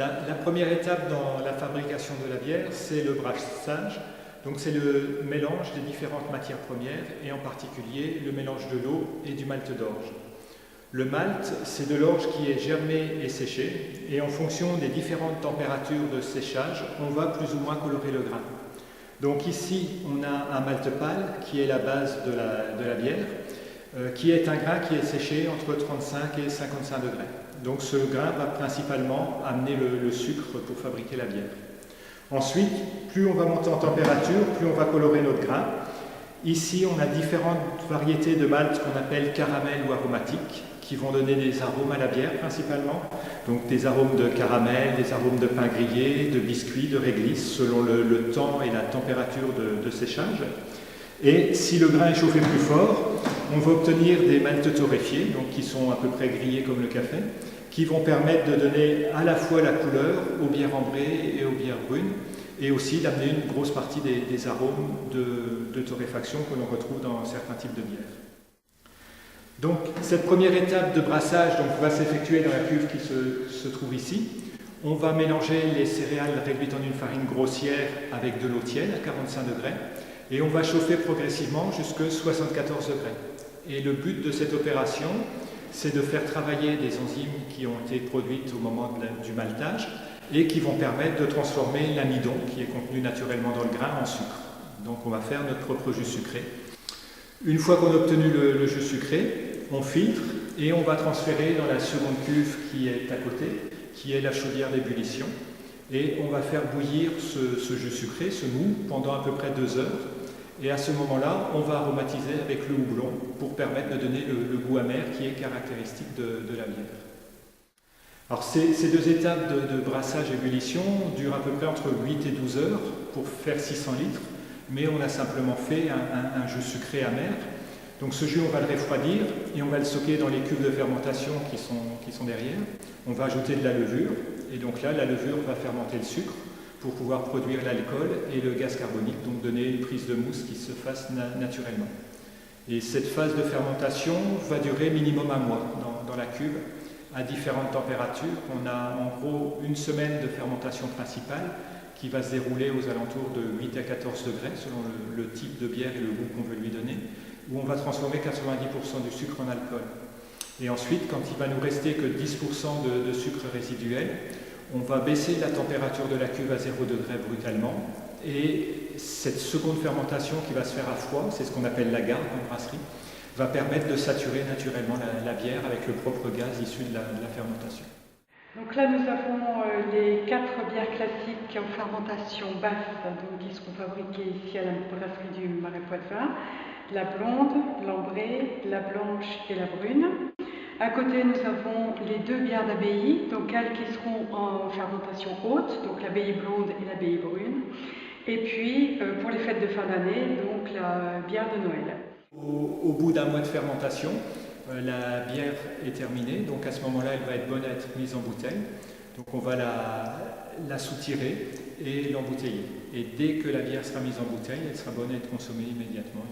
La première étape dans la fabrication de la bière, c'est le brassage. Donc c'est le mélange des différentes matières premières et en particulier le mélange de l'eau et du malt d'orge. Le malt, c'est de l'orge qui est germé et séché et en fonction des différentes températures de séchage, on va plus ou moins colorer le grain. Donc ici, on a un malt pâle qui est la base de la bière, qui est un grain qui est séché entre 35 et 55 degrés. Donc ce grain va principalement amener le sucre pour fabriquer la bière. Ensuite, plus on va monter en température, plus on va colorer notre grain. Ici, on a différentes variétés de malt qu'on appelle caramel ou aromatiques, qui vont donner des arômes à la bière principalement. Donc des arômes de caramel, des arômes de pain grillé, de biscuits, de réglisse, selon le temps et la température de séchage. Et si le grain est chauffé plus fort, on va obtenir des maltes torréfiés, donc qui sont à peu près grillés comme le café, qui vont permettre de donner à la fois la couleur aux bières ambrées et aux bières brunes, et aussi d'amener une grosse partie des arômes de torréfaction que l'on retrouve dans certains types de bières. Donc cette première étape de brassage va s'effectuer dans la cuve qui se trouve ici. On va mélanger les céréales réduites en une farine grossière avec de l'eau tiède à 45 degrés, et on va chauffer progressivement jusqu'à 74 degrés. Et le but de cette opération, c'est de faire travailler des enzymes qui ont été produites au moment du maltage et qui vont permettre de transformer l'amidon qui est contenu naturellement dans le grain en sucre. Donc on va faire notre propre jus sucré. Une fois qu'on a obtenu le jus sucré, on filtre et on va transférer dans la seconde cuve qui est à côté, qui est la chaudière d'ébullition. Et on va faire bouillir ce jus sucré, ce mou, pendant à peu près 2 heures. Et à ce moment-là, on va aromatiser avec le houblon pour permettre de donner le goût amer qui est caractéristique de la bière. Alors ces 2 étapes de brassage-ébullition durent à peu près entre 8 et 12 heures pour faire 600 litres, mais on a simplement fait un jus sucré amer. Donc ce jus, on va le refroidir et on va le stocker dans les cuves de fermentation qui sont derrière. On va ajouter de la levure, et donc là, la levure va fermenter le sucre pour pouvoir produire l'alcool et le gaz carbonique, donc donner une prise de mousse qui se fasse naturellement. Et cette phase de fermentation va durer minimum 1 mois dans la cuve, à différentes températures. On a en gros 1 semaine de fermentation principale qui va se dérouler aux alentours de 8 à 14 degrés, selon le type de bière et le goût qu'on veut lui donner, où on va transformer 90% du sucre en alcool. Et ensuite, quand il va nous rester que 10% de sucre résiduel, on va baisser la température de la cuve à 0 degré brutalement, et cette seconde fermentation qui va se faire à froid, c'est ce qu'on appelle la garde en brasserie, va permettre de saturer naturellement la bière avec le propre gaz issu de la fermentation. Donc là, nous avons les 4 bières classiques en fermentation basse, donc qui seront fabriquées ici à la brasserie du Marais Poitevin. La blonde, l'ambrée, la blanche et la brune. À côté, nous avons les 2 bières d'abbaye, donc elles qui seront en fermentation haute, donc l'abbaye blonde et l'abbaye brune. Et puis, pour les fêtes de fin d'année, donc la bière de Noël. Au bout d'1 mois de fermentation, la bière est terminée, donc à ce moment-là, elle va être bonne à être mise en bouteille. Donc on va la soutirer et l'embouteiller. Et dès que la bière sera mise en bouteille, elle sera bonne à être consommée immédiatement.